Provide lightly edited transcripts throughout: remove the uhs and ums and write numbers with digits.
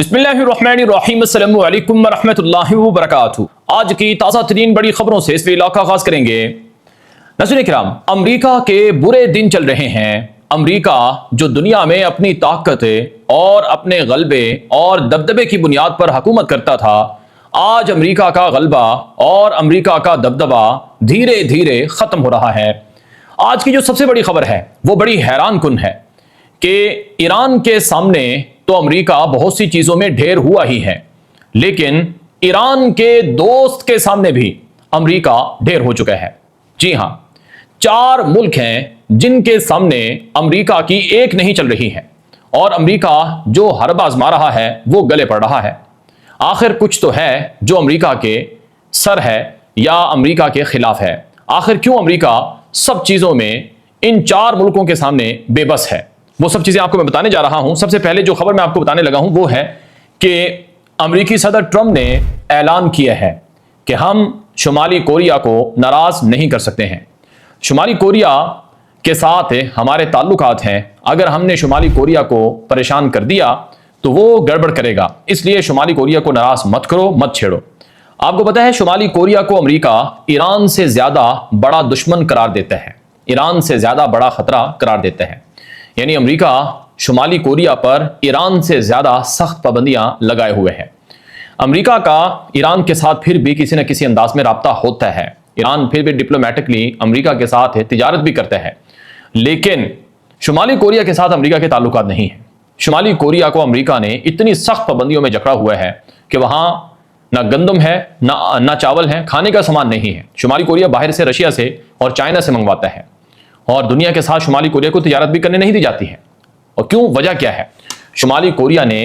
बिस्मिल्लाहिर्रहमानिर्रहीम अस्सलामु अलैकुम वरहमतुल्लाहि वबरकातुहू। आज की ताज़ा तरीन बड़ी खबरों से इस वीडियो का आगाज करेंगे। नाज़रीन किराम, अमरीका के बुरे दिन चल रहे हैं। अमरीका जो दुनिया में अपनी ताकत और अपने गलबे और दबदबे की बुनियाद पर हुकूमत करता था, आज अमरीका का गलबा और अमरीका का दबदबा धीरे धीरे खत्म हो रहा है। आज की जो सबसे बड़ी खबर है वो बड़ी हैरान कुन है कि ईरान के सामने तो अमेरिका बहुत सी चीजों में ढेर हुआ ही है, लेकिन ईरान के दोस्त के सामने भी अमेरिका ढेर हो चुका है। जी हां, 4 मुल्क हैं जिनके सामने अमेरिका की एक नहीं चल रही है और अमेरिका जो हरब आजमा रहा है वो गले पड़ रहा है। आखिर कुछ तो है जो अमेरिका के सर है या अमेरिका के खिलाफ है। आखिर क्यों अमेरिका सब चीजों में इन 4 मुल्कों के सामने बेबस है, वो सब चीजें आपको मैं बताने जा रहा हूं। सबसे पहले जो खबर मैं आपको बताने लगा हूं वो है कि अमेरिकी सदर ट्रंप ने ऐलान किया है कि हम शुमाली कोरिया को नाराज नहीं कर सकते हैं। शुमाली कोरिया के साथ हमारे ताल्लुकात हैं, अगर हमने शुमाली कोरिया को परेशान कर दिया तो वो गड़बड़ करेगा, इसलिए शुमाली कोरिया को नाराज मत करो, मत छेड़ो। आपको पता है शुमाली कोरिया को अमेरिका ईरान से ज्यादा बड़ा दुश्मन करार देता है, ईरान से ज्यादा बड़ा खतरा करार देता है। यानी अमेरिका शुमाली कोरिया पर ईरान से ज्यादा सख्त पाबंदियां लगाए हुए है। अमेरिका का ईरान के साथ फिर भी किसी न किसी अंदाज में राब्ता होता है, ईरान फिर भी डिप्लोमेटिकली अमेरिका के साथ तिजारत भी करता है, लेकिन शुमाली कोरिया के साथ अमेरिका के ताल्लुकात नहीं है। शुमाली कोरिया को अमेरिका ने इतनी सख्त पाबंदियों में जकड़ा हुआ है कि वहां ना गंदम है ना चावल है, खाने का सामान नहीं है। शुमाली कोरिया बाहर से रशिया से और चाइना से मंगवाता है और दुनिया के साथ शुमाली कोरिया को तिजारत भी करने नहीं दी जाती है। और क्यों, वजह क्या है? शुमाली कोरिया ने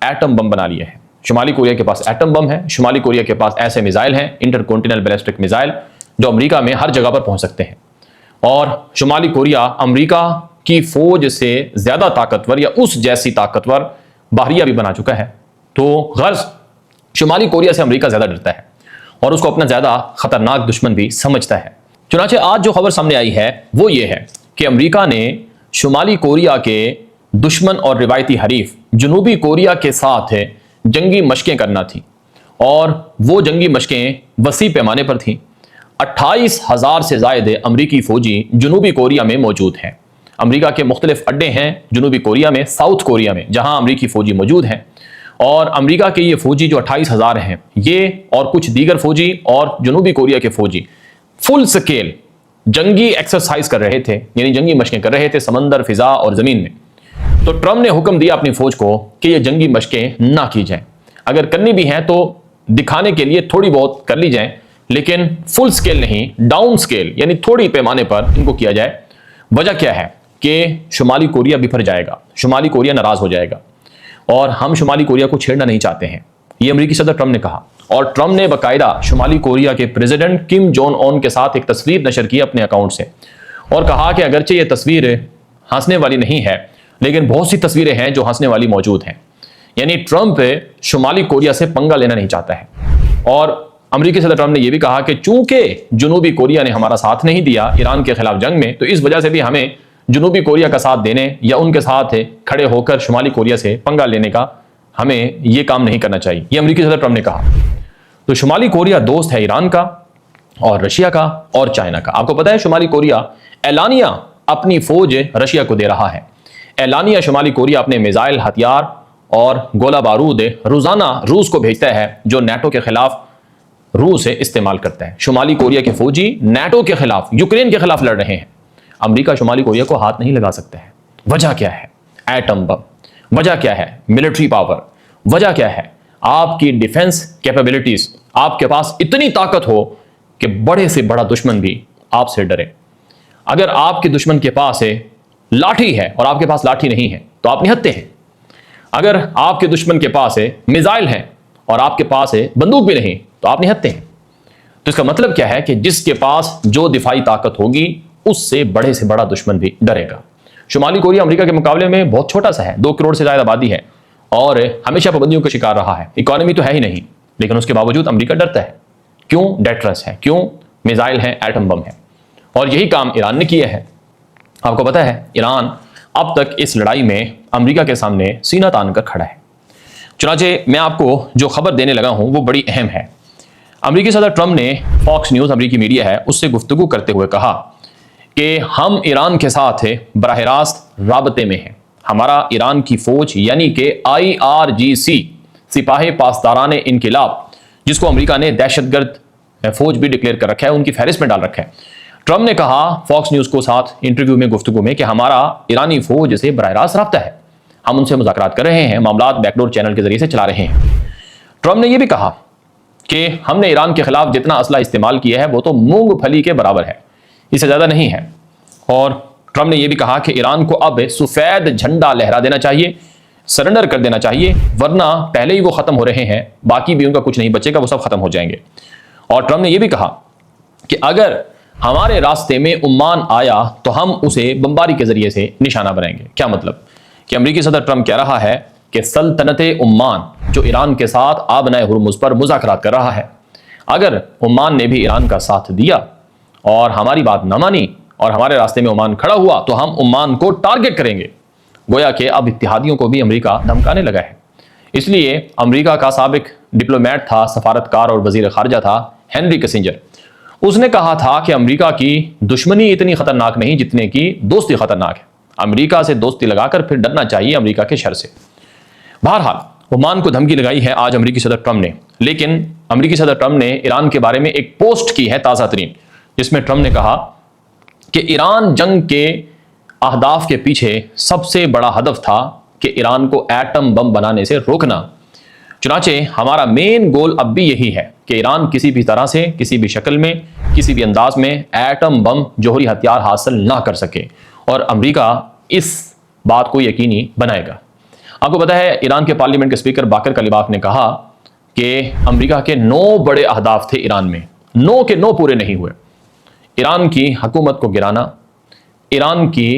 एटम बम बना लिया है। शुमाली कोरिया के पास एटम बम है, शुमाली कोरिया के पास ऐसे मिसाइल हैं, इंटरकॉन्टिनेंटल बैलिस्टिक मिसाइल, जो अमेरिका में हर जगह पर पहुंच सकते हैं। और शुमाली कोरिया अमेरिका की फौज से ज्यादा ताकतवर या उस जैसी ताकतवर बाहरिया भी बना चुका है। तो गर्ज शुमाली कोरिया से अमेरिका ज्यादा डरता है और उसको अपना ज्यादा खतरनाक दुश्मन भी समझता है। चुनांचे आज जो खबर सामने आई है वो ये है कि अमेरिका ने शुमाली कोरिया के दुश्मन और रिवायती हरीफ जनूबी कोरिया के साथ जंगी मशकें करना थी और वो जंगी मशकें वसी पैमाने पर थीं। 28,000 से ज़ायद अमरीकी फौजी जनूबी कोरिया में मौजूद हैं। अमेरिका के मुख्तलिफ अड्डे हैं जनूबी कोरिया में, साउथ कोरिया में, जहां अमरीकी फौजी मौजूद हैं। और अमेरिका के ये फौजी जो 28,000 हैं, ये और कुछ दीगर फौजी और जनूबी कोरिया के फौजी फुल स्केल जंगी एक्सरसाइज कर रहे थे, यानी जंगी मशकें कर रहे थे समंदर, फिजा और जमीन में। तो ट्रंप ने हुक्म दिया अपनी फौज को कि ये जंगी मशकें ना की जाएं, अगर करनी भी हैं तो दिखाने के लिए थोड़ी बहुत कर ली जाएं, लेकिन फुल स्केल नहीं, डाउन स्केल यानी थोड़ी पैमाने पर इनको किया जाए। वजह क्या है कि शुमाली कोरिया बिफर जाएगा, शुमाली कोरिया नाराज हो जाएगा और हम शुमाली कोरिया को छेड़ना नहीं चाहते हैं, ये अमेरिकी सदर ट्रंप ने कहा। और ट्रंप ने बाकायदा शुमाली कोरिया के प्रेसिडेंट किम जोंग उन के साथ एक तस्वीर नशर की अपने अकाउंट से और कहा कि अगरचे ये तस्वीर हंसने वाली नहीं है, लेकिन बहुत सी तस्वीरें हैं जो हंसने वाली मौजूद हैं। यानी ट्रंप शुमाली कोरिया से पंगा लेना नहीं चाहता है। और अमेरिकी सदर ट्रंप ने यह भी कहा कि चूंकि जनूबी कोरिया ने हमारा साथ नहीं दिया ईरान के खिलाफ जंग में, तो इस वजह से भी हमें जनूबी कोरिया का साथ देने या उनके साथ खड़े होकर शुमाली कोरिया से पंगा लेने का हमें यह काम नहीं करना चाहिए, यह अमेरिकी सदर ट्रंप ने कहा। तो शुमाली कोरिया दोस्त है ईरान का और रशिया का और चाइना का। आपको पता है शुमाली कोरिया एलानिया अपनी फौज रशिया को दे रहा है, एलानिया शुमाली कोरिया अपने मिसाइल, हथियार और गोला बारूद रोजाना रूस को भेजता है, जो नाटो के खिलाफ रूस इस्तेमाल करता है। शुमाली कोरिया के फौजी नाटो के खिलाफ, यूक्रेन के खिलाफ लड़ रहे हैं। अमेरिका शुमाली कोरिया को हाथ नहीं लगा सकता है। वजह क्या है? Atom bomb. वजह क्या है? Military power. वजह क्या है? आपकी डिफेंस कैपेबिलिटीज, आपके पास इतनी ताकत हो कि बड़े से बड़ा दुश्मन भी आपसे डरे। अगर आपके दुश्मन के पास लाठी है और आपके पास लाठी नहीं है तो आप निहत्ते हैं। अगर आपके दुश्मन के पास मिसाइल है और आपके पास बंदूक भी नहीं तो आप निहत्ते हैं। तो इसका मतलब क्या है कि जिसके पास जो दिफाई ताकत होगी उससे बड़े से बड़ा दुश्मन भी डरेगा। शुमाली कोरिया अमेरिका के मुकाबले में बहुत छोटा सा है, 2 करोड़ से ज्यादा आबादी है और हमेशा पाबंदियों का शिकार रहा है। इकोनॉमी तो है ही नहीं, लेकिन उसके बावजूद अमेरिका डरता है। क्यों? डेटरस है। क्यों? मिसाइल है, एटम बम है। और यही काम ईरान ने किया है। आपको पता है ईरान अब तक इस लड़ाई में अमेरिका के सामने सीना तान कर खड़ा है चुनांचे मैं आपको जो खबर देने लगा हूं वो बड़ी अहम है। अमेरिकी सदर ट्रंप ने फॉक्स न्यूज़ अमेरिकी मीडिया है उससे गुफ्तगू करते हुए कहा कि हम ईरान के साथ बराह रास्त राबते में हैं। हमारा ईरान की फौज यानी कि IRGC सिपाही पासदारान इनकिलाब, जिसको अमेरिका ने दहशतगर्द फौज भी डिक्लेयर कर रखा है, उनकी फहरिस्त में डाल रखा है। ट्रंप ने कहा फॉक्स न्यूज़ को साथ इंटरव्यू में गुफ्तगू में कि हमारा ईरानी फौज से बराह रास्त राब्ता है, हम उनसे मुज़ाकरात कर रहे हैं, मामलात बैकडोर चैनल के जरिए से चला रहे हैं। ट्रंप ने यह भी कहा कि हमने ईरान के खिलाफ जितना असला इस्तेमाल किया है वो तो मूंगफली के बराबर है, इससे ज़्यादा नहीं है। और ट्रंप ने यह भी कहा कि ईरान को अब सफ़ेद झंडा लहरा देना चाहिए, सरेंडर कर देना चाहिए, वरना पहले ही वो ख़त्म हो रहे हैं, बाकी भी उनका कुछ नहीं बचेगा, वो सब ख़त्म हो जाएंगे। और ट्रंप ने यह भी कहा कि अगर हमारे रास्ते में उम्मान आया तो हम उसे बमबारी के जरिए से निशाना बनाएंगे। क्या मतलब कि अमेरिकी सदर ट्रंप कह रहा है कि सल्तनत उम्मान जो ईरान के साथ आबनाए हुर्मुज पर मुज़ाकरात कर रहा है, अगर उम्मान ने भी ईरान का साथ दिया और हमारी बात न मानी और हमारे रास्ते में ओमान खड़ा हुआ तो हम उम्मान को टारगेट करेंगे। गोया कि अब इत्तेहादियों को भी अमेरिका धमकाने लगा है। इसलिए अमेरिका का साबिक डिप्लोमेट था, सफारतकार और वजीर खारजा था हेनरी किसिंजर। उसने कहा था कि अमेरिका की दुश्मनी इतनी खतरनाक नहीं जितने की दोस्ती खतरनाक है। अमेरिका से दोस्ती लगाकर फिर डरना चाहिए अमेरिका के शर से। बहरहाल ओमान को धमकी लगाई है आज अमेरिकी सदर ट्रंप ने, लेकिन अमेरिकी सदर ट्रंप ने ईरान के बारे में एक पोस्ट की है ताज़ा तरीन, जिसमें ट्रंप ने कहा कि ईरान जंग के अहदाफ के पीछे सबसे बड़ा हदफ था कि ईरान को एटम बम बनाने से रोकना। चुनांचे हमारा मेन गोल अब भी यही है कि ईरान किसी भी तरह से, किसी भी शक्ल में, किसी भी अंदाज में एटम बम जोहरी हथियार हासिल ना कर सके, और अमेरिका इस बात को यकीनी बनाएगा। आपको पता है ईरान के पार्लियामेंट के स्पीकर बाकर कलिबाफ ने कहा कि अमेरिका के 9 बड़े अहदाफ थे ईरान में, 9 के 9 पूरे नहीं हुए। ईरान की हुकूमत को गिराना, ईरान की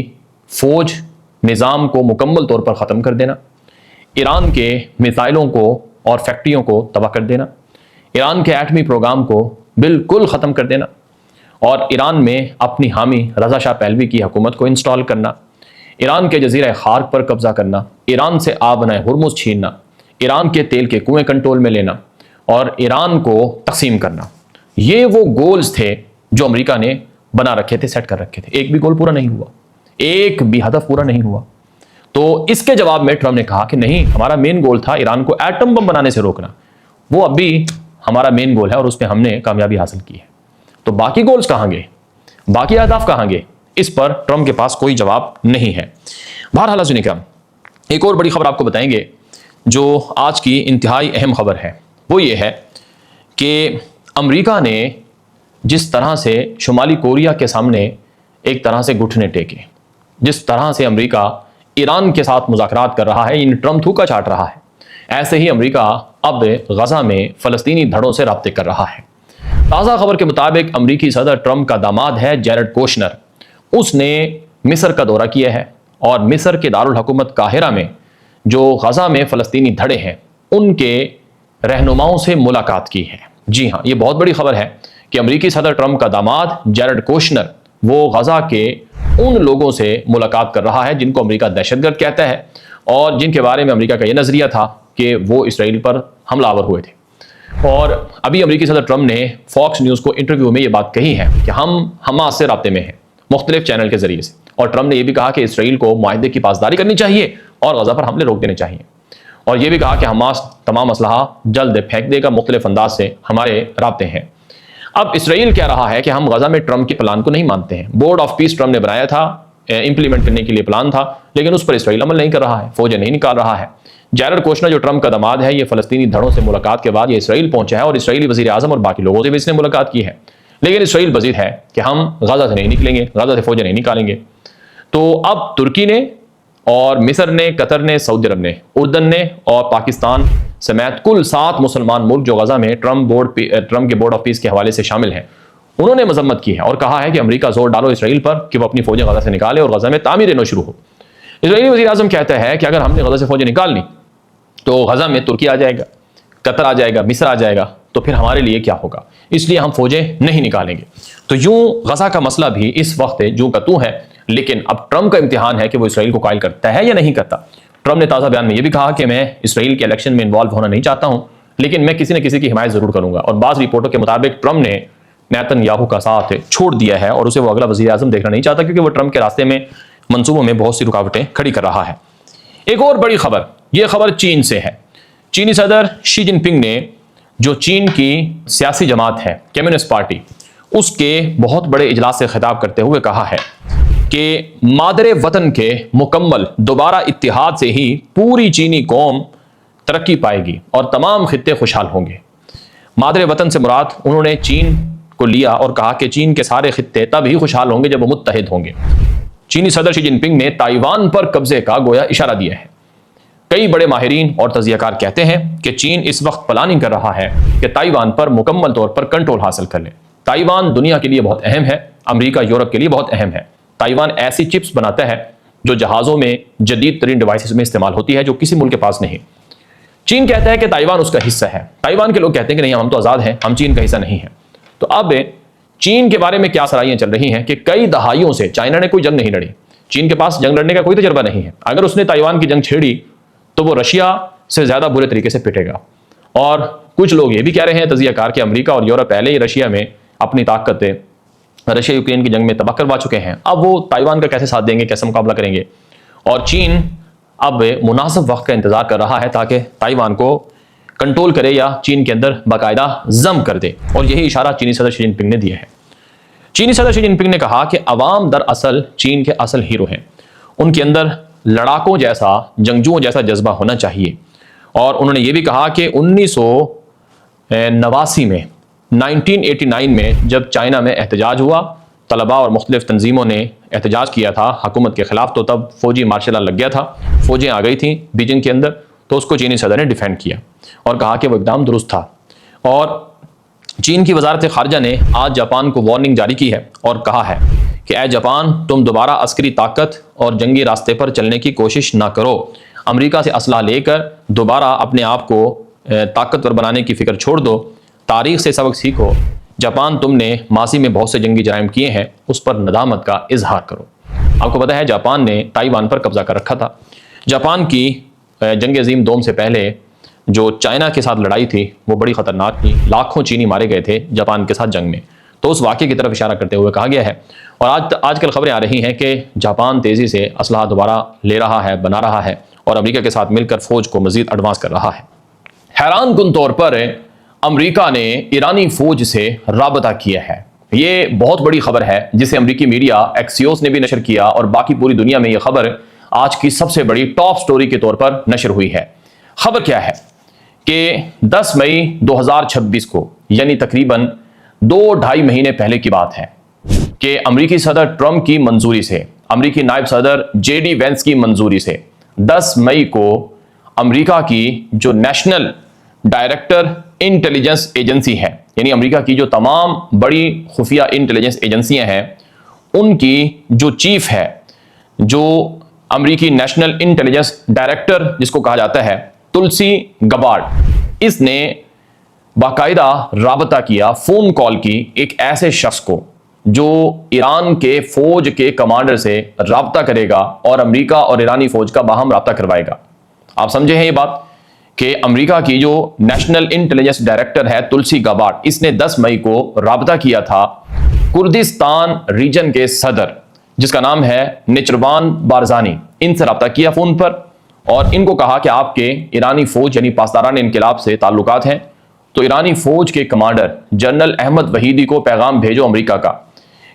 फौज निज़ाम को मुकम्मल तौर पर ख़त्म कर देना, ईरान के मिसाइलों को और फैक्ट्रियों को तबाह कर देना, ईरान के एटमी प्रोग्राम को बिल्कुल ख़त्म कर देना, और ईरान में अपनी हामी रज़ा शाह पहलवी की हुकूमत को इंस्टॉल करना, ईरान के जजीरा खार्क पर कब्जा करना, ईरान से आबनाए हुर्मुज छीनना, ईरान के तेल के कुएं कंट्रोल में लेना और ईरान को तकसीम करना। ये वो गोल्स थे जो अमेरिका ने बना रखे थे, सेट कर रखे थे। एक भी गोल पूरा नहीं हुआ, एक भी हदफ पूरा नहीं हुआ। तो इसके जवाब में ट्रंप ने कहा कि नहीं, हमारा मेन गोल था ईरान को एटम बम बनाने से रोकना, वो अब भी हमारा मेन गोल है और उस पर हमने कामयाबी हासिल की है। तो बाकी गोल्स कहाँ गए, बाकी अहदाफ कहाँ गए, इस पर ट्रंप के पास कोई जवाब नहीं है। बहरहाल सुनिए क्या, एक और बड़ी खबर आपको बताएंगे जो आज की इंतहाई अहम खबर है। वो ये है कि अमेरिका ने जिस तरह से शुमाली कोरिया के सामने एक तरह से घुटने टेके, जिस तरह से अमेरिका ईरान के साथ मुज़ाकरात कर रहा है, इन ट्रंप थूका चाट रहा है, ऐसे ही अमेरिका अब गजा में फ़लस्तीनी धड़ों से राब्ते कर रहा है। ताज़ा खबर के मुताबिक अमेरिकी सदर ट्रंप का दामाद है जैरेड कोशनर, उसने मिस्र का दौरा किया है और मिस्र के दारुल हुकूमत काहिरा में जो गजा में फ़लस्तीनी धड़े हैं उनके रहनुमाओं से मुलाकात की है। जी हाँ, ये बहुत बड़ी खबर है कि अमेरिकी सदर ट्रंप का दामाद जैरेड कोशनर वो गजा के उन लोगों से मुलाकात कर रहा है जिनको अमेरिका दहशतगर्द कहता है और जिनके बारे में अमेरिका का यह नज़रिया था कि वो इसराइल पर हमलावर हुए थे। और अभी अमेरिकी सदर ट्रंप ने फॉक्स न्यूज़ को इंटरव्यू में ये बात कही है कि हम हमास से राब्ते में हैं मुख्तलिफ चैनल के जरिए से, और ट्रंप ने यह भी कहा कि इसराइल को मुआहदे की पासदारी करनी चाहिए और गजा पर हमले रोक देने चाहिए, और यह भी कहा कि हमास तमाम असलहा जल्द फेंक देगा, मुख्तलिफ अंदाज से हमारे राब्ते हैं। अब इसराइल कह रहा है कि हम गजा में ट्रंप के प्लान को नहीं मानते हैं। बोर्ड ऑफ पीस ट्रंप ने बनाया था, इंप्लीमेंट करने के लिए प्लान था, लेकिन उस पर इसराइल अमल नहीं कर रहा है, फौजें नहीं निकाल रहा है। जैरेड कोशनर जो ट्रंप का दामाद है, ये फ़लस्तीनी धड़ों से मुलाकात के बाद ये इसराइल पहुंचा है और इसराइली वज़ीर आज़म और बाकी लोगों से भी इसने मुलाकात की है, लेकिन इसराइल बज़ीद है कि हम गजा से नहीं निकलेंगे, गजा से फौजें नहीं निकालेंगे। तो अब तुर्की ने और मिस्र ने, कतर ने, सऊदी अरब ने, उर्दन ने और पाकिस्तान समेत कुल 7 मुसलमान मुल्क जो गजा में ट्रंप के बोर्ड ऑफ पीस के हवाले से शामिल हैं, उन्होंने मजम्मत की है और कहा है कि अमेरिका जोर डालो इसराइल पर कि वो अपनी फौजें गजा से निकाले और गजा में तामीर न शुरू हो। इसराइली वज़ीर आज़म कहता है कि अगर हमने गजा से फौजें निकाल ली तो गजा में तुर्की आ जाएगा, कतर आ जाएगा, मिस्र आ जाएगा, तो फिर हमारे लिए क्या होगा, इसलिए हम फौजें नहीं निकालेंगे। तो यूं गजा का मसला भी इस वक्त जूं का तू है, लेकिन अब ट्रंप का इम्तिहान है कि वो इसराइल को कायल करता है या नहीं करता। ट्रंप ने ताज़ा बयान में यह भी कहा कि मैं इसराइल के इलेक्शन में इन्वॉल्व होना नहीं चाहता हूं, लेकिन मैं किसी न किसी की हिमायत जरूर करूंगा। और बाज़ रिपोर्टों के मुताबिक ट्रंप ने नेतन्याहू का साथ छोड़ दिया है और उसे वो अगला वज़ीर आज़म देखना नहीं चाहता, क्योंकि वो ट्रंप के रास्ते में मंसूबों में बहुत सी रुकावटें खड़ी कर रहा है। एक और बड़ी खबर, यह खबर चीन से है। चीनी सदर शी जिनपिंग ने जो चीन की सियासी जमात है कम्युनिस्ट पार्टी, उसके बहुत बड़े इजलास से खिताब करते हुए कहा है कि मादरे वतन के मुकम्मल दोबारा इत्तिहाद से ही पूरी चीनी कौम तरक्की पाएगी और तमाम खित्ते खुशहाल होंगे। मादरे वतन से मुराद उन्होंने चीन को लिया और कहा कि चीन के सारे खित्ते तब ही खुशहाल होंगे जब वो मुत्तहिद होंगे। चीनी सदर शी जिनपिंग ने ताइवान पर कब्जे का गोया इशारा दिया है। कई बड़े माहिरीन और तज्जियाकार कहते हैं कि चीन इस वक्त प्लानिंग कर रहा है कि ताइवान पर मुकम्मल तौर पर कंट्रोल हासिल कर ले। ताइवान दुनिया के लिए बहुत अहम है, अमेरिका यूरोप के लिए बहुत अहम है। ताइवान ऐसी चिप्स बनाता है जो जहाज़ों में जदीद तरीन डिवाइसेस में इस्तेमाल होती है, जो किसी मुल्क के पास नहीं। चीन कहता है कि ताइवान उसका हिस्सा है, ताइवान के लोग कहते हैं कि नहीं, हम तो आज़ाद हैं, हम चीन का हिस्सा नहीं है। तो अब चीन के बारे में क्या सराहियां चल रही हैं कि कई दहाइयों से चाइना ने कोई जंग नहीं लड़ी, चीन के पास जंग लड़ने का कोई तजर्बा नहीं है। अगर उसने ताइवान की जंग छेड़ी तो वो रशिया से ज़्यादा बुरे तरीके से पिटेगा। और कुछ लोग ये भी कह रहे हैं तज्जियाकार कि अमेरिका और यूरोप पहले ही रशिया में अपनी ताकतें रशिया यूक्रेन की जंग में तबाह करवा चुके हैं, अब वो ताइवान का कैसे साथ देंगे, कैसे मुकाबला करेंगे। और चीन अब मुनासिब वक्त का इंतजार कर रहा है ताकि ताइवान को कंट्रोल करे या चीन के अंदर बाकायदा जम कर दे, और यही इशारा चीनी सदर शी जिनपिंग ने दिया है। चीनी सदर शी जिनपिंग ने कहा कि अवाम दरअसल चीन के असल हीरो हैं, उनके अंदर लड़ाकों जैसा, जंगजुओं जैसा जज्बा होना चाहिए। और उन्होंने ये भी कहा कि 1989 में 1989 में जब चाइना में एहतजाज हुआ, तलबा और मुख्तलिफ तंजीमों ने एहतजाज किया था हुकूमत के खिलाफ, तो तब फौजी मार्शल लॉ लग गया था, फौजें आ गई थी बीजिंग के अंदर, तो उसको चीनी सदर ने डिफेंड किया और कहा कि वो एकदम दुरुस्त था। और चीन की वजारत खारजा ने आज जापान को वार्निंग जारी की है और कहा है कि ऐ जापान, तुम दोबारा अस्करी ताकत और जंगी रास्ते पर चलने की कोशिश ना करो। अमेरिका से असला लेकर दोबारा अपने आप को ताकतवर बनाने की फिक्र छोड़ दो। तारीख से सबक सीखो। जापान, तुमने माजी में बहुत से जंगी जराइम किए हैं, उस पर नदामत का इजहार करो। आपको पता है जापान ने ताइवान पर कब्जा कर रखा था। जापान की जंग अजीम दोम से पहले जो चाइना के साथ लड़ाई थी वो बड़ी ख़तरनाक थी, लाखों चीनी मारे गए थे जापान के साथ जंग में। तो उस वाक़े की तरफ इशारा करते हुए कहा गया है। और आजकल खबरें आ रही हैं कि जापान तेज़ी से असलहा दोबारा ले रहा है, बना रहा है और अमेरिका के साथ मिलकर फ़ौज को मज़ीद एडवांस कर रहा है। हैरान कुन तौर पर अमेरिका ने ईरानी फ़ौज से राबता किया है। ये बहुत बड़ी खबर है जिसे अमेरिकी मीडिया एक्सियोस ने भी नशर किया और बाकी पूरी दुनिया में यह खबर आज की सबसे बड़ी टॉप स्टोरी के तौर पर नशर हुई है। खबर क्या है कि 10 मई 2026 को, यानी तकरीबन 2-2.5 महीने पहले की बात है, कि अमेरिकी सदर ट्रंप की मंजूरी से, अमेरिकी नायब सदर JD वेंस की मंजूरी से 10 मई को अमेरिका की जो नेशनल डायरेक्टर इंटेलिजेंस एजेंसी है, यानी अमेरिका की जो तमाम बड़ी खुफिया इंटेलिजेंस एजेंसियां हैं, उनकी जो चीफ है, जो अमेरिकी नेशनल इंटेलिजेंस डायरेक्टर जिसको कहा जाता है, तुलसी गबार्ड, इसने बाकायदा राबता किया, फोन कॉल की एक ऐसे शख्स को जो ईरान के फौज के कमांडर से राबता करेगा और अमेरिका और ईरानी फौज का बाहम राबता करवाएगा। आप समझे हैं ये बात कि अमेरिका की जो नेशनल इंटेलिजेंस डायरेक्टर है तुलसी गबार्ड, इसने 10 मई को राबता किया था कुर्दिस्तान रीजन के सदर जिसका नाम है निचरवान बारजानी, इनसे राबता किया फोन पर और इनको कहा कि आपके ईरानी फौज यानी पासदारान इनकलाब से ताल्लुकात हैं, तो ईरानी फौज के कमांडर जनरल अहमद वहीदी को पैगाम भेजो अमेरिका का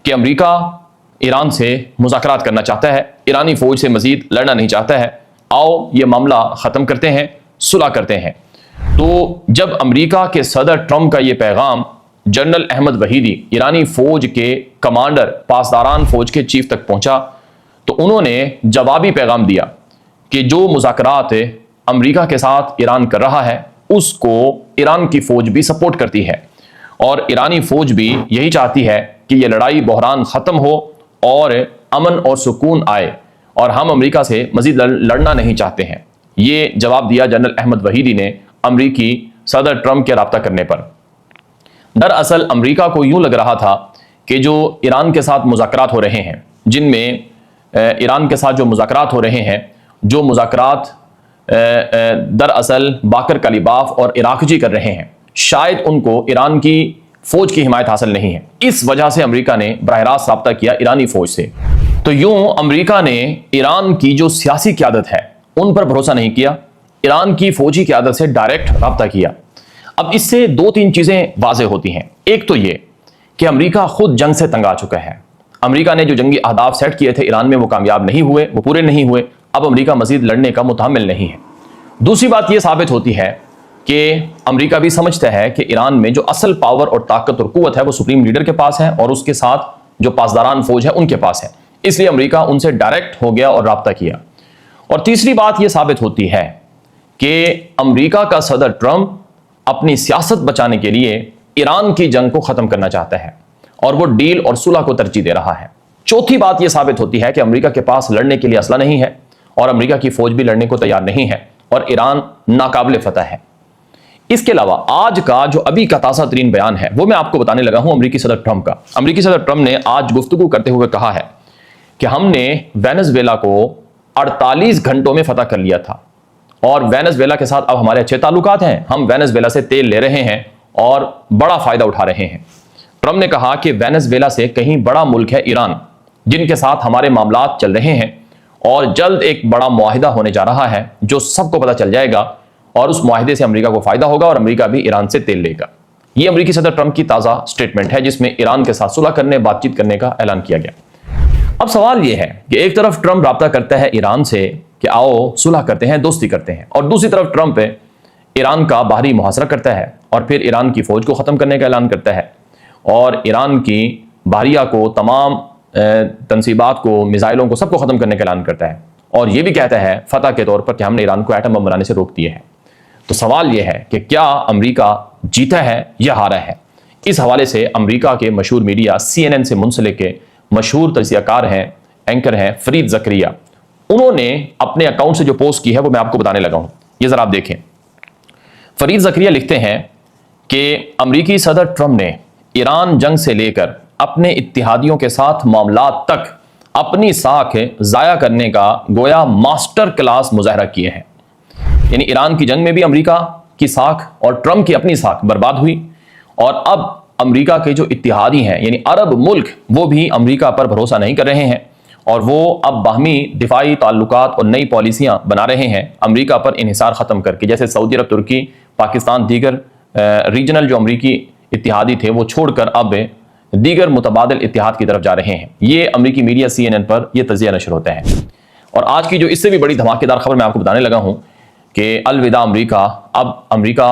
कि अमेरिका ईरान से मुज़ाकरात करना चाहता है, ईरानी फौज से मजीद लड़ना नहीं चाहता है, आओ ये मामला ख़त्म करते हैं, सुलह करते हैं। तो जब अमेरिका के सदर ट्रंप का ये पैगाम जनरल अहमद वहीदी ईरानी फौज के कमांडर पासदारान फौज के चीफ तक पहुंचा, तो उन्होंने जवाबी पैगाम दिया कि जो मुज़ाकरात अमेरिका के साथ ईरान कर रहा है उसको ईरान की फौज भी सपोर्ट करती है और ईरानी फौज भी यही चाहती है कि ये लड़ाई बहरान ख़त्म हो और अमन और सुकून आए और हम अमेरिका से मज़ीद लड़ना नहीं चाहते हैं। ये जवाब दिया जनरल अहमद वहीदी ने अमेरिकी सदर ट्रंप के राब्ता करने पर। दरअसल अमेरिका को यूं लग रहा था कि जो ईरान के साथ मुज़ाकरात हो रहे हैं, जिनमें ईरान के साथ जो मुज़ाकरात हो रहे हैं, जो मुज़ाकरात दरअसल बाकर कलिबाफ और इराकजी कर रहे हैं, शायद उनको ईरान की फौज की हिमायत हासिल नहीं है। इस वजह से अमेरिका ने बराह रास्त रब्ता किया ईरानी फौज से। तो यूं अमेरिका ने ईरान की जो सियासी क़यादत है उन पर भरोसा नहीं किया, ईरान की फौजी क़यादत से डायरेक्ट रब्ता किया। अब इससे दो तीन चीज़ें वाज़ेह होती हैं। एक तो ये कि अमेरिका खुद जंग से तंग आ चुका है। अमेरिका ने जो जंगी अहदाफ सेट किए थे ईरान में वो कामयाब नहीं हुए, वो पूरे नहीं हुए। अब अमेरिका मजीद लड़ने का मुतहम्मिल नहीं है। दूसरी बात यह साबित होती है कि अमेरिका भी समझता है कि ईरान में जो असल पावर और ताकत और कुव्वत है वो सुप्रीम लीडर के पास है और उसके साथ जो पासदारान फौज है उनके पास है, इसलिए अमेरिका उनसे डायरेक्ट हो गया और रब्ता किया। और तीसरी बात यह साबित होती है कि अमेरिका का सदर ट्रंप अपनी सियासत बचाने के लिए ईरान की जंग को खत्म करना चाहता है और वो डील और सुलह को तरजीह दे रहा है। चौथी बात यह साबित होती है कि अमेरिका के पास लड़ने के लिए असला नहीं है और अमेरिका की फौज भी लड़ने को तैयार नहीं है और ईरान नाकाबिल फतह है। इसके अलावा आज का जो अभी का ताज़ा तरीन बयान है वो मैं आपको बताने लगा हूं अमेरिकी सदर ट्रंप का। अमेरिकी सदर ट्रंप ने आज गुफ्तगू करते हुए कहा है कि हमने वेनेजुएला को 48 घंटों में फतह कर लिया था और वेनेजुएला के साथ अब हमारे अच्छे ताल्लुकात हैं। हम वेनेजुएला से तेल ले रहे हैं और बड़ा फायदा उठा रहे हैं। ट्रंप ने कहा कि वेनेजुएला से कहीं बड़ा मुल्क है ईरान, जिनके साथ हमारे मामलात चल रहे हैं और जल्द एक बड़ा मुआहिदा होने जा रहा है जो सबको पता चल जाएगा और उस मुआहिदे से अमेरिका को फायदा होगा और अमेरिका भी ईरान से तेल लेगा। यह अमेरिकी सदर ट्रंप की ताज़ा स्टेटमेंट है जिसमें ईरान के साथ सुलह करने, बातचीत करने का ऐलान किया गया। अब सवाल यह है कि एक तरफ ट्रंप रब्ता करता है ईरान से कि आओ सुलह करते हैं, दोस्ती करते हैं, और दूसरी तरफ ट्रंप ईरान का बाहरी मुहासरा करता है और फिर ईरान की फौज को ख़त्म करने का ऐलान करता है और ईरान की बाहरिया को, तमाम तनसीबात को, मिसाइलों को, सबको ख़त्म करने का ऐलान करता है और यह भी कहता है फतह के तौर पर कि हमने ईरान को एटम बम बनाने से रोक दिए हैं। तो सवाल यह है कि क्या अमेरिका जीता है या हारा है। इस हवाले से अमेरिका के मशहूर मीडिया CNN से मुंसलिक के मशहूर तजियाकार हैं, एंकर हैं फरीद ज़करिया, उन्होंने अपने अकाउंट से जो पोस्ट की है वो मैं आपको बताने लगा हूं। ये ज़रा आप देखें। फरीद ज़करिया लिखते हैं कि अमेरिकी सदर ट्रंप ने ईरान जंग से लेकर अपने इत्तेहादियों के साथ मामलात तक अपनी साख ज़ाया करने का गोया मास्टर क्लास मुजाहरा किए हैं। यानी ईरान की जंग में भी अमेरिका की साख और ट्रंप की अपनी साख बर्बाद हुई और अब अमेरिका के जो इत्तेहादी हैं यानी अरब मुल्क वो भी अमेरिका पर भरोसा नहीं कर रहे हैं और वो अब बाहमी दिफाई ताल्लुकात और नई पॉलिसियाँ बना रहे हैं अमेरिका पर इन्हिसार ख़त्म करके, जैसे सऊदी अरब, तुर्की, पाकिस्तान, दीगर रीजनल जो अमेरिकी इत्तेहादी थे वो छोड़कर अब दीगर मुतबादिल इत्तेहाद की तरफ जा रहे हैं। ये अमेरिकी मीडिया CNN पर यह तजिया नशर होता है। और आज की जो इससे भी बड़ी धमाकेदार खबर मैं आपको बताने लगा हूँ कि अलविदा अमेरिका, अब अमेरिका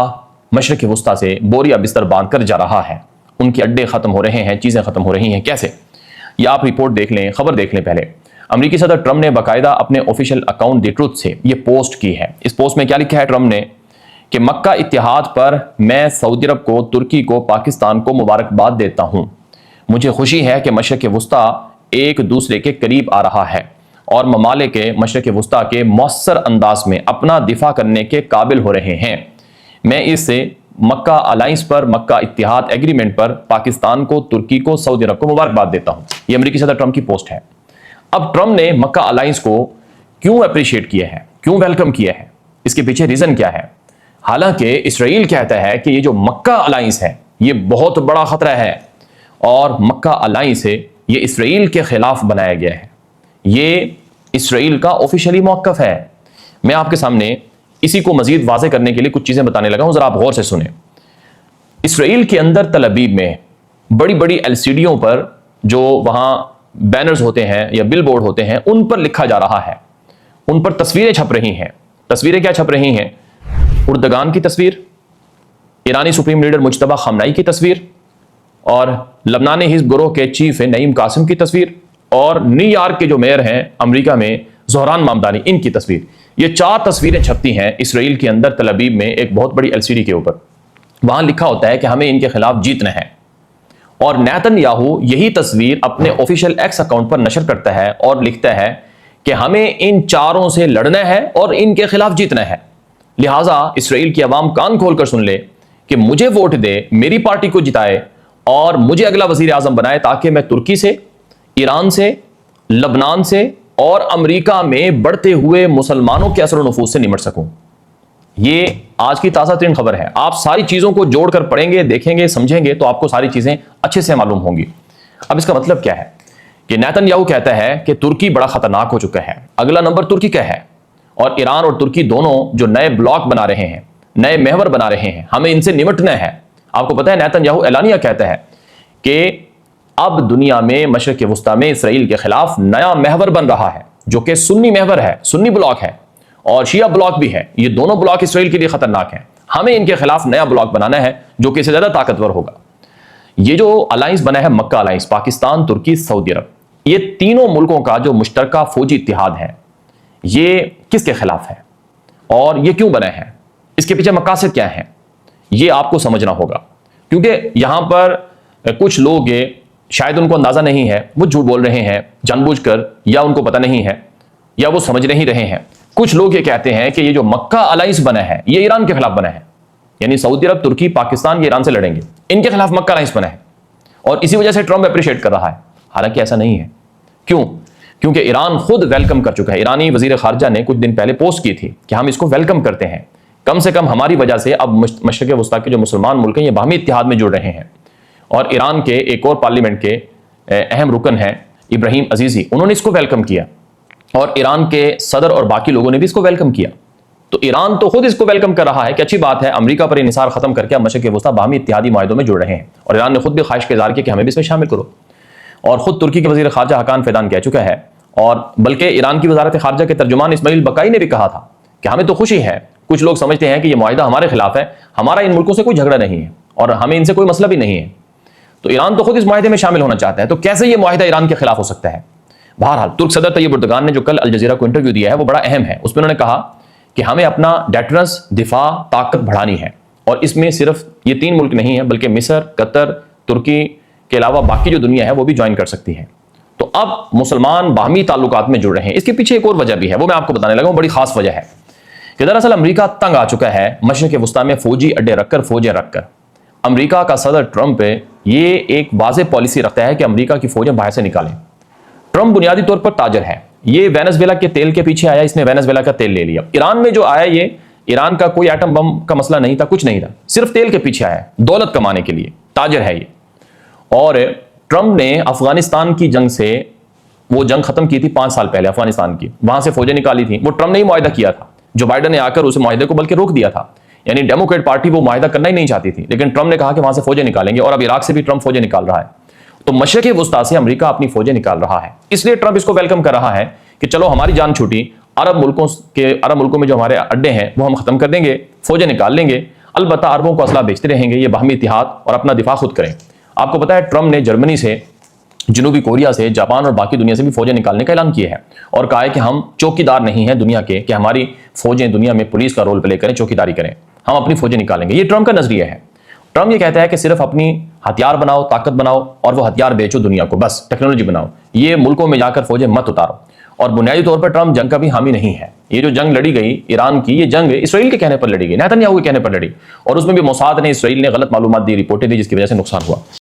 मशरिक़ वस्ता से बोरिया बिस्तर बांध कर जा रहा है। उनके अड्डे ख़त्म हो रहे हैं, चीज़ें ख़त्म हो रही हैं। कैसे, ये आप रिपोर्ट देख लें, खबर देख लें। पहले अमेरिकी सदर ट्रंप ने बाकायदा अपने ऑफिशियल अकाउंट द ट्रुथ से ये पोस्ट की है। इस पोस्ट में क्या लिखा है ट्रंप ने कि मक्का इत्तेहाद पर मैं सऊदी अरब को, तुर्की को, पाकिस्तान को मुबारकबाद देता हूँ। मुझे खुशी है कि मशरिक़ वस्ता एक दूसरे के करीब आ रहा है और ममालिक मशरिक़ वस्ता के मौसर अंदाज में अपना दिफा करने के काबिल हो रहे हैं। मैं इस मक्का अलाइंस पर, मक्का इत्तेहाद एग्रीमेंट पर पाकिस्तान को, तुर्की को, सऊदी अरब को मुबारकबाद देता हूँ। ये अमेरिकी सदर ट्रंप की पोस्ट है। अब ट्रंप ने मक्का अलाइंस को क्यों अप्रिशिएट किया है, क्यों वेलकम किया है, इसके पीछे रीज़न क्या है। हालांकि इसराइल कहता है कि ये जो मक्का अलाइंस है ये बहुत बड़ा खतरा है और मक्का अलाइंस है ये इसराइल के खिलाफ बनाया गया है। ये इसराइल का ऑफिशियली मौक़िफ़ है। मैं आपके सामने इसी को मजीद वाज़े करने के लिए कुछ चीज़ें बताने लगा हूँ, ज़रा आप गौर से सुने। इसराइल के अंदर तल अबीब में बड़ी बड़ी LCDों पर जो वहाँ बैनर्स होते हैं या बिल बोर्ड होते हैं उन पर लिखा जा रहा है, उन पर तस्वीरें छप रही हैं। तस्वीरें क्या छप रही हैं? उर्दगान की तस्वीर, ईरानी सुप्रीम लीडर मुज्तबा खमनाई की तस्वीर और लबनानी हिज़्ब गिरोह के चीफ नईम कासिम की तस्वीर और न्यूयॉर्क के जो मेयर हैं अमेरिका में ज़ोहरान मामदानी, इनकी तस्वीर। ये 4 तस्वीरें छपती हैं इसराइल के अंदर तल अबीब में एक बहुत बड़ी LCD के ऊपर। वहाँ लिखा होता है कि हमें इनके खिलाफ जीतना है और नेतन्याहू यही तस्वीर अपने ऑफिशियल X अकाउंट पर नशर करता है और लिखता है कि हमें इन चारों से लड़ना है और इनके खिलाफ जीतना है। लिहाजा इसराइल की आवाम कान खोल कर सुन ले कि मुझे वोट दे, मेरी पार्टी को जिताए और मुझे अगला वजीर आजम बनाए ताकि मैं तुर्की से, ईरान से, लबनान से और अमेरिका में बढ़ते हुए मुसलमानों के असर और नफूज से निमट सकूं। ये आज की ताज़ा तरीन खबर है। आप सारी चीजों को जोड़कर पढ़ेंगे, देखेंगे, समझेंगे तो आपको सारी चीजें अच्छे से मालूम होंगी। अब इसका मतलब क्या है कि नेतन्याहू कहता है कि तुर्की बड़ा खतरनाक हो चुका है, अगला नंबर तुर्की का है, और ईरान और तुर्की दोनों जो नए ब्लॉक बना रहे हैं, नए महवर बना रहे हैं, हमें इनसे निमटना है। आपको पता है नेतन्याहू एलानिया कहता है कि अब दुनिया में मशरिक़ वुस्ता में इसराइल के खिलाफ नया महवर बन रहा है, जो कि सुन्नी महवर है, सुन्नी ब्लॉक है और शिया ब्लॉक भी है। ये दोनों ब्लॉक इसराइल के लिए खतरनाक हैं। हमें इनके खिलाफ नया ब्लॉक बनाना है जो कि इससे ज्यादा ताकतवर होगा। ये जो अलायंस बना है, मक्का अलायंस, पाकिस्तान, तुर्की, सऊदी अरब, ये तीनों मुल्कों का जो मुश्तरका फौजी इत्तिहाद है, ये किसके खिलाफ है और ये क्यों बना है, इसके पीछे मकासद क्या है, ये आपको समझना होगा। क्योंकि यहां पर कुछ लोग, शायद उनको अंदाजा नहीं है, वो झूठ बोल रहे हैं जानबूझकर, या उनको पता नहीं है, या वो समझ नहीं रहे हैं। कुछ लोग ये कहते हैं कि ये जो मक्का अलायंस बना है ये ईरान के खिलाफ बना है, यानी सऊदी अरब, तुर्की, पाकिस्तान ये ईरान से लड़ेंगे, इनके खिलाफ मक्का अलायंस बना है और इसी वजह से ट्रंप अप्रिशिएट कर रहा है। हालांकि ऐसा नहीं है। क्यों? क्योंकि ईरान खुद वेलकम कर चुका है। ईरानी वजीर खारजा ने कुछ दिन पहले पोस्ट की थी कि हम इसको वेलकम करते हैं, कम से कम हमारी वजह से अब मशरिक़ वस्ता के जो मुसलमान मुल्क हैं ये बाहमी इत्तिहाद में जुड़ रहे हैं। और ईरान के एक और पार्लियामेंट के अहम रुकन हैं इब्राहिम अजीजी, उन्होंने इसको वेलकम किया और ईरान के सदर और बाकी लोगों ने भी इसको वेलकम किया। तो ईरान तो खुद इसको वेलकम कर रहा है कि अच्छी बात है, अमेरिका पर इन्हिसार खत्म करके अब मशरिक़ वस्ता बाहमी इत्तिहादी माहिदों में जुड़ रहे हैं। और ईरान ने खुद भी ख्वाहिश का इज़हार किया कि हमें भी इसमें शामिल करो। और खुद तुर्की के वज़ीर ख़ारजा हकान फ़ैदान कह चुका है, और बल्कि ईरान की वज़ारत ख़ारजा के तर्जुमान इस्माइल बकाई ने भी कहा था कि हमें तो खुशी है। कुछ लोग समझते हैं कि यह मुआहिदा हमारे खिलाफ है, हमारा इन मुल्कों से कोई झगड़ा नहीं है और हमें इनसे कोई मसला भी नहीं है। तो ईरान तो खुद इस मुआहिदे में शामिल होना चाहता है, तो कैसे ये मुआहिदा ईरान के खिलाफ हो सकता है? बहरहाल तुर्क सदर तैयब एर्दोगान ने जो कल अल जज़ीरा को इंटरव्यू दिया है वो बड़ा अहम है। उसमें उन्होंने कहा कि हमें अपना डेटरेंस, दिफा, ताकत बढ़ानी है, और इसमें सिर्फ ये तीन मुल्क नहीं है बल्कि मिस्र, कतर, तुर्की के अलावा बाकी जो दुनिया है वो भी ज्वाइन कर सकती है। तो अब मुसलमान बाहमी ताल्लुकात में जुड़ रहे हैं। इसके पीछे एक और वजह भी है, वो मैं आपको बताने लगा हूं। बड़ी खास वजह है कि दरअसल अमेरिका तंग आ चुका है मशरिक़ वुस्ता में फौजी अड्डे रखकर, फौजें रखकर। अमेरिका का सदर ट्रंप ये एक वाज़ेह पॉलिसी रखता है कि अमेरिका की फौजें बाहर से निकालें। ट्रंप बुनियादी तौर पर ताजर है। ये वेनेजुएला के तेल के पीछे आया, इसने वेनेजुएला का तेल ले लिया। ईरान में जो आया, ये ईरान का कोई एटम बम का मसला नहीं था, कुछ नहीं था, सिर्फ तेल के पीछे आया, दौलत कमाने के लिए ताजर है ये। और ट्रंप ने अफगानिस्तान की जंग से, वो जंग खत्म की थी 5 साल पहले, अफगानिस्तान की, वहां से फौजें निकाली थी। वो ट्रंप ने ही मुआहिदा किया था, जो बाइडन ने आकर उस मुआहिदे को बल्कि रोक दिया था। यानी डेमोक्रेट पार्टी वो मुआहिदा करना ही नहीं चाहती थी, लेकिन ट्रंप ने कहा कि वहां से फौजें निकालेंगे, और अब इराक से भी ट्रंप फौजें निकाल रहा है। तो मशरिक़ वुस्ता से अमेरिका अपनी फौजें निकाल रहा है, इसलिए ट्रंप इसको वेलकम कर रहा है कि चलो हमारी जान छूटी, अरब मुल्कों में जो हमारे अड्डे हैं वो हम खत्म कर देंगे, फौजें निकाल लेंगे, अलबत्ता अरबों को असला बेचते रहेंगे, ये बाहमी इत्तिहाद और अपना दिफा खुद करें। आपको पता है ट्रंप ने जर्मनी से, जनूबी कोरिया से, जापान और बाकी दुनिया से भी फौजें निकालने का ऐलान किया है और कहा है कि हम चौकीदार नहीं हैं दुनिया के, कि हमारी फौजें दुनिया में पुलिस का रोल प्ले करें, चौकीदारी करें, हम अपनी फौजें निकालेंगे। ये ट्रंप का नजरिया है। ट्रंप ये कहता है कि सिर्फ अपनी हथियार बनाओ, ताकत बनाओ और वो हथियार बेचो दुनिया को, बस टेक्नोलॉजी बनाओ, ये मुल्कों में जाकर फौजें मत उतारो। और बुनियादी तौर पर ट्रंप जंग का भी हामी नहीं है। ये जो जंग लड़ी गई ईरान की, ये जंग इसराइल के कहने पर लड़ी गई, नेतन्याहू के कहने पर लड़ी, और उसमें भी मोसाद ने, इसराइल ने गलत मालूमात दी, रिपोर्टें दी, जिसकी वजह से नुकसान हुआ।